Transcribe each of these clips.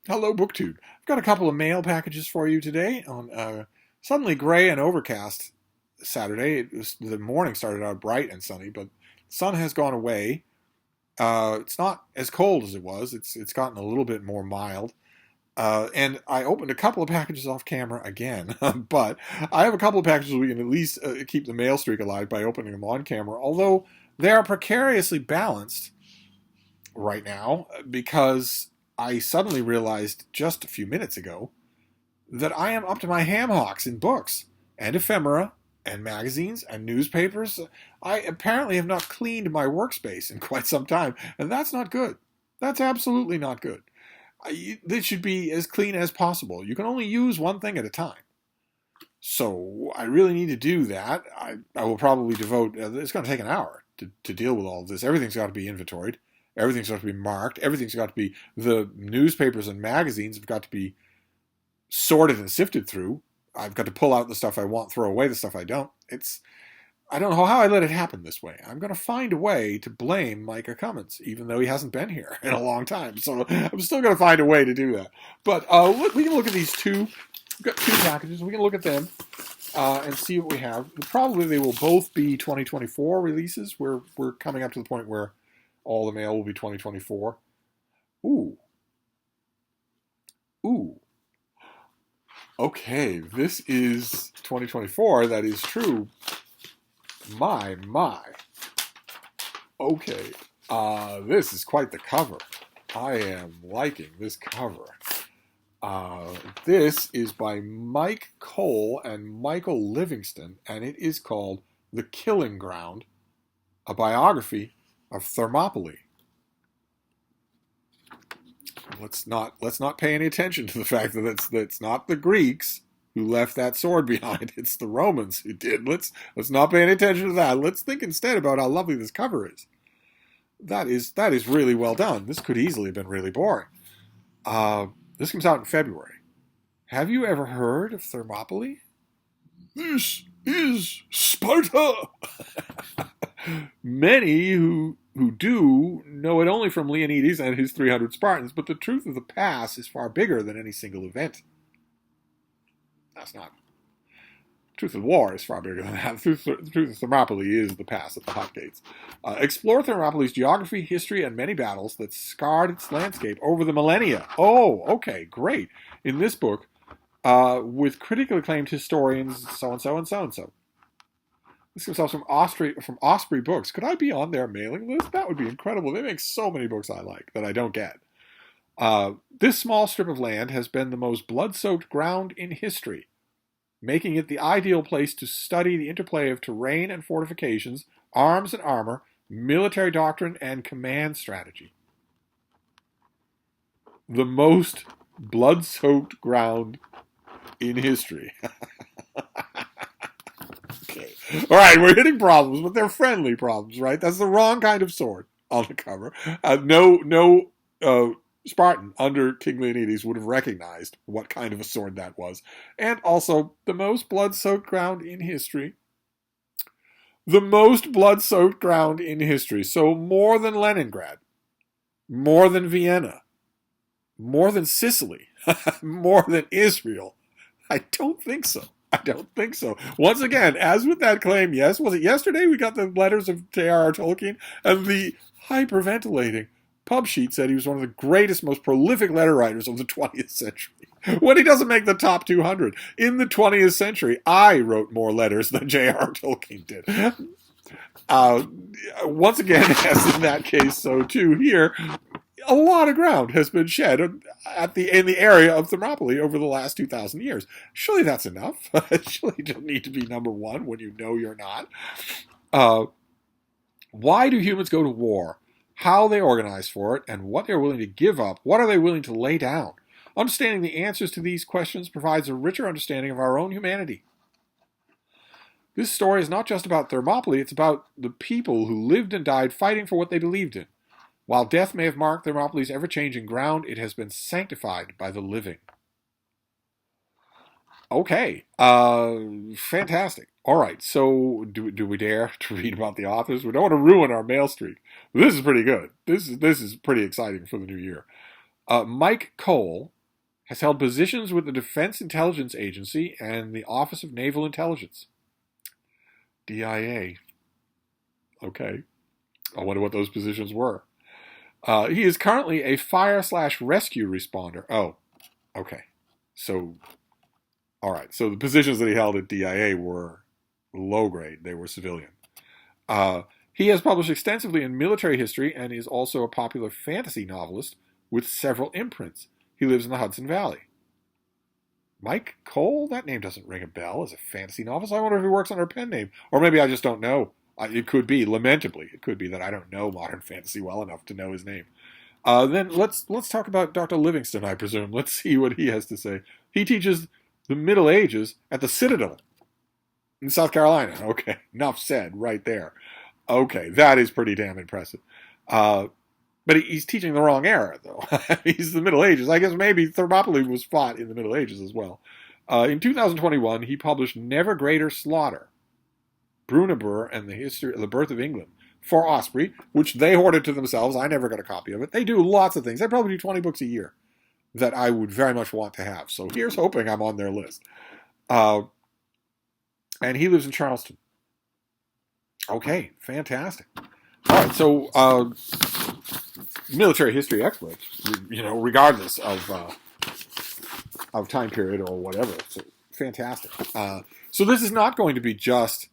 Hello, BookTube. I've got a couple of mail packages for you today on suddenly gray and overcast Saturday. The morning started out bright and sunny, but the sun has gone away. It's not as cold as it was. It's gotten a little bit more mild. And I opened a couple of packages off camera again, but I have a couple of packages we can at least keep the mail streak alive by opening them on camera. Although they are precariously balanced right now because I suddenly realized just a few minutes ago that I am up to my ham hocks in books and ephemera and magazines and newspapers. I apparently have not cleaned my workspace in quite some time, and that's not good. That's absolutely not good. This should be as clean as possible. You can only use one thing at a time. So I really need to do that. I will probably devote, it's going to take an hour to deal with all of this. Everything's got to be inventoried. Everything's got to be marked. Everything's got to be, the newspapers and magazines have got to be sorted and sifted through. I've got to pull out the stuff I want, throw away the stuff I don't. I don't know how I let it happen this way. I'm going to find a way to blame Micah Cummins, even though he hasn't been here in a long time. So I'm still going to find a way to do that. But we can look at these two. We've got two packages. We can look at them and see what we have. Probably they will both be 2024 releases. We're coming up to the point where all the mail will be 2024. Ooh. Ooh. Okay, this is 2024. That is true. My. Okay. This is quite the cover. I am liking this cover. This is by Mike Cole and Michael Livingston, and it is called The Killing Ground, a biography of Thermopylae. Let's not pay any attention to the fact that it's not the Greeks who left that sword behind. It's the Romans who did. Let's not pay any attention to that. Let's think instead about how lovely this cover is. That is really well done. This could easily have been really boring. This comes out in February. Have you ever heard of Thermopylae? This is Sparta. Many who do know it only from Leonidas and his 300 Spartans, but the truth of the past is far bigger than any single event. That's not. The truth of war is far bigger than that. The truth of Thermopylae is the past at the hot gates. Explore Thermopylae's geography, history, and many battles that scarred its landscape over the millennia. Oh, okay, great. In this book, with critically acclaimed historians, so-and-so and so-and-so. This comes out from Osprey Books. Could I be on their mailing list? That would be incredible. They make so many books I like that I don't get. This small strip of land has been the most blood-soaked ground in history, making it the ideal place to study the interplay of terrain and fortifications, arms and armor, military doctrine, and command strategy. The most blood-soaked ground in history. Okay. All right, we're hitting problems, but they're friendly problems, right? That's the wrong kind of sword on the cover. No Spartan under King Leonidas would have recognized what kind of a sword that was. And also, the most blood-soaked ground in history. The most blood-soaked ground in history. So more than Leningrad, more than Vienna, more than Sicily, more than Israel. I don't think so. Once again, as with that claim, yes, was it yesterday we got the letters of J.R.R. Tolkien, and the hyperventilating pub sheet said he was one of the greatest, most prolific letter writers of the 20th century. When he doesn't make the top 200. In the 20th century, I wrote more letters than J.R.R. Tolkien did. Once again, as in that case, so too here, a lot of ground has been shed in the area of Thermopylae over the last 2,000 years. Surely that's enough. Surely you don't need to be number one when you know you're not. Why do humans go to war? How they organize for it, and what they're willing to give up. What are they willing to lay down? Understanding the answers to these questions provides a richer understanding of our own humanity. This story is not just about Thermopylae, it's about the people who lived and died fighting for what they believed in. While death may have marked Thermopylae's ever-changing ground, it has been sanctified by the living. Okay, fantastic. All right, so do we dare to read about the authors? We don't want to ruin our mail streak. This is pretty good. This is pretty exciting for the new year. Mike Cole has held positions with the Defense Intelligence Agency and the Office of Naval Intelligence. DIA. Okay. I wonder what those positions were. He is currently a fire/rescue responder. Oh, okay. So, all right. So the positions that he held at DIA were low grade. They were civilian. He has published extensively in military history and is also a popular fantasy novelist with several imprints. He lives in the Hudson Valley. Mike Cole? That name doesn't ring a bell as a fantasy novelist. I wonder if he works under a pen name. Or maybe I just don't know. It could be, lamentably, it could be that I don't know modern fantasy well enough to know his name. Then let's talk about Dr. Livingston, I presume. Let's see what he has to say. He teaches the Middle Ages at the Citadel in South Carolina. Okay, enough said right there. Okay, that is pretty damn impressive. But he's teaching the wrong era, though. He's the Middle Ages. I guess maybe Thermopylae was fought in the Middle Ages as well. In 2021, he published Never Greater Slaughter, Brunabur and the Birth of England for Osprey, which they hoarded to themselves. I never got a copy of it. They do lots of things. They probably do 20 books a year that I would very much want to have. So here's hoping I'm on their list. And he lives in Charleston. Okay, fantastic. All right, so military history experts, regardless of time period or whatever. So fantastic. So this is not going to be just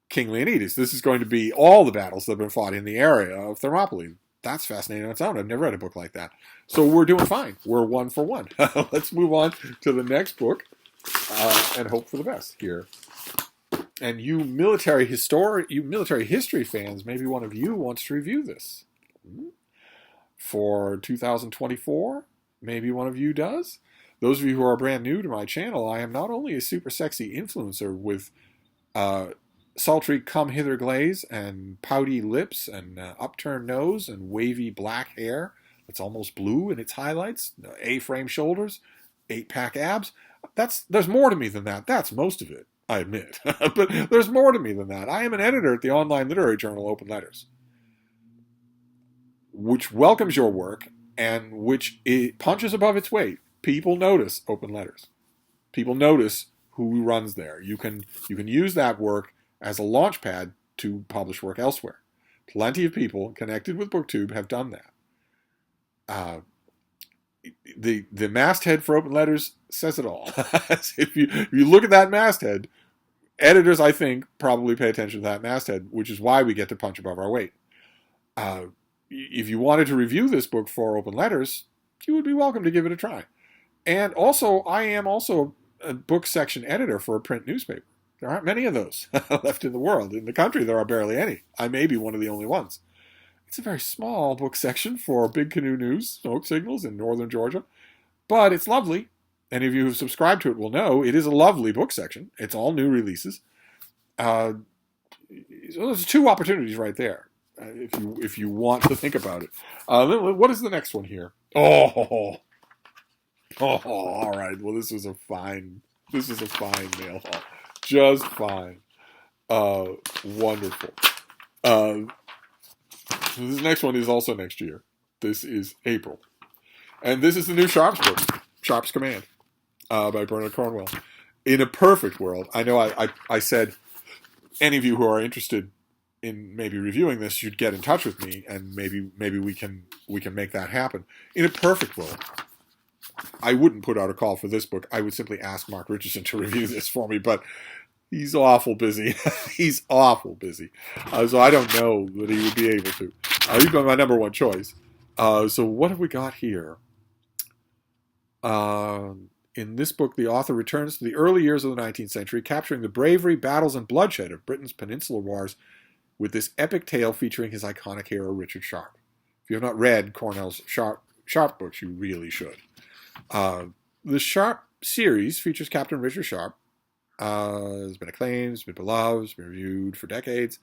King Leonidas. This is going to be all the battles that have been fought in the area of Thermopylae. That's fascinating on its own. I've never read a book like that. So we're doing fine. We're 1 for 1. Let's move on to the next book and hope for the best here. And you military history fans, maybe one of you wants to review this. For 2024, maybe one of you does. Those of you who are brand new to my channel, I am not only a super sexy influencer with sultry come-hither glaze and pouty lips and upturned nose and wavy black hair that's almost blue in its highlights, A-frame shoulders, 8-pack abs. There's more to me than that. That's most of it, I admit. But there's more to me than that. I am an editor at the online literary journal Open Letters, which welcomes your work and which it punches above its weight. People notice Open Letters. People notice who runs there. You can use that work as a launch pad to publish work elsewhere. Plenty of people connected with BookTube have done that. The masthead for Open Letters says it all. If you look at that masthead, editors, I think, probably pay attention to that masthead, which is why we get to punch above our weight. If you wanted to review this book for Open Letters, you would be welcome to give it a try. And also, I am also a book section editor for a print newspaper. There aren't many of those left in the world. In the country, there are barely any. I may be one of the only ones. It's a very small book section for Big Canoe News, Smoke Signals in northern Georgia. But it's lovely. Any of you who have subscribed to it will know it is a lovely book section. It's all new releases. So there's 2 opportunities right there, if you want to think about it. What is the next one here? Oh, all right. Well, this is a fine mail haul. Just fine. Wonderful. This next one is also next year. This is April. And this is the new Sharps book, Sharps Command, by Bernard Cornwell. In a perfect world, I know I said any of you who are interested in maybe reviewing this should get in touch with me, and maybe we can make that happen. In a perfect world, I wouldn't put out a call for this book. I would simply ask Mark Richardson to review this for me, but he's awful busy. He's awful busy. So I don't know that he would be able to. He's been my number 1 choice. So what have we got here? In this book, the author returns to the early years of the 19th century, capturing the bravery, battles, and bloodshed of Britain's Peninsular Wars with this epic tale featuring his iconic hero, Richard Sharp. If you have not read Cornwell's Sharp books, you really should. The Sharp series features Captain Richard Sharp. Has been acclaimed, it's been beloved, it's been reviewed for decades,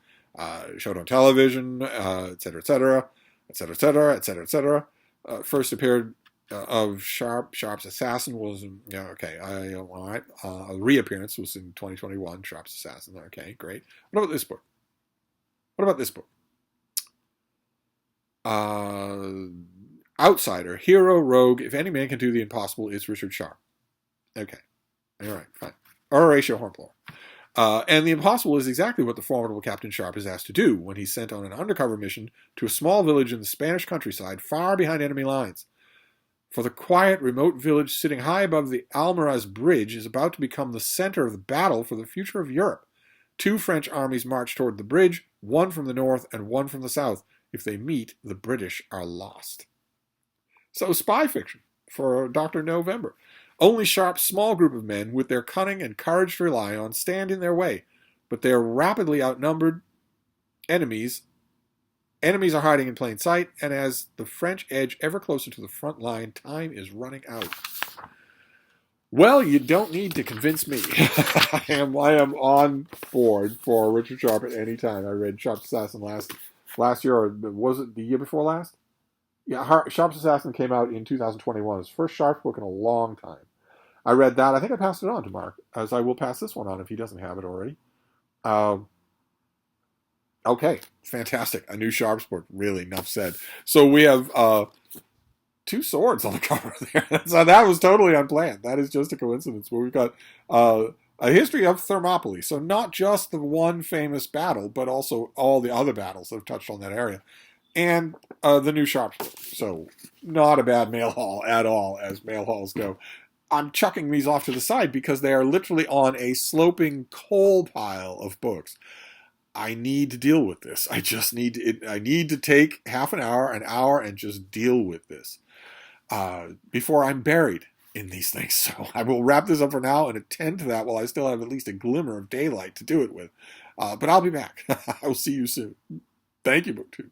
showed on television, etc., etc., etc., etc., etc., etc. First appeared of Sharp's Assassin was, all right. Reappearance was in 2021, Sharp's Assassin. Okay, great. What about this book? Outsider, hero, rogue. If any man can do the impossible, it's Richard Sharp. Okay. All right, fine. Or Horatio Hornblower. And the impossible is exactly what the formidable Captain Sharp is asked to do when he's sent on an undercover mission to a small village in the Spanish countryside far behind enemy lines. For the quiet, remote village sitting high above the Almaraz Bridge is about to become the center of the battle for the future of Europe. 2 French armies march toward the bridge, one from the north and one from the south. If they meet, the British are lost. So, spy fiction for Dr. November. Only Sharp's small group of men, with their cunning and courage to rely on, stand in their way. But they are rapidly outnumbered. Enemies are hiding in plain sight, and as the French edge ever closer to the front line, time is running out. Well, you don't need to convince me. I am on board for Richard Sharp at any time. I read Sharp's Assassin last year, or was it the year before last? Yeah, Sharp's Assassin came out in 2021. It's the first Sharp book in a long time. I read that. I think I passed it on to Mark, as I will pass this one on if he doesn't have it already. Okay, fantastic. A new Sharp's book. Really, enough said. So we have 2 swords on the cover there. So that was totally unplanned. That is just a coincidence. But we've got a history of Thermopylae. So not just the one famous battle, but also all the other battles that have touched on that area. And the new Sharp's book. So not a bad mail haul at all, as mail hauls go. I'm chucking these off to the side because they are literally on a sloping coal pile of books. I need to deal with this. I need to take half an hour, and just deal with this before I'm buried in these things. So I will wrap this up for now and attend to that while I still have at least a glimmer of daylight to do it with. But I'll be back. I will see you soon. Thank you, BookTube.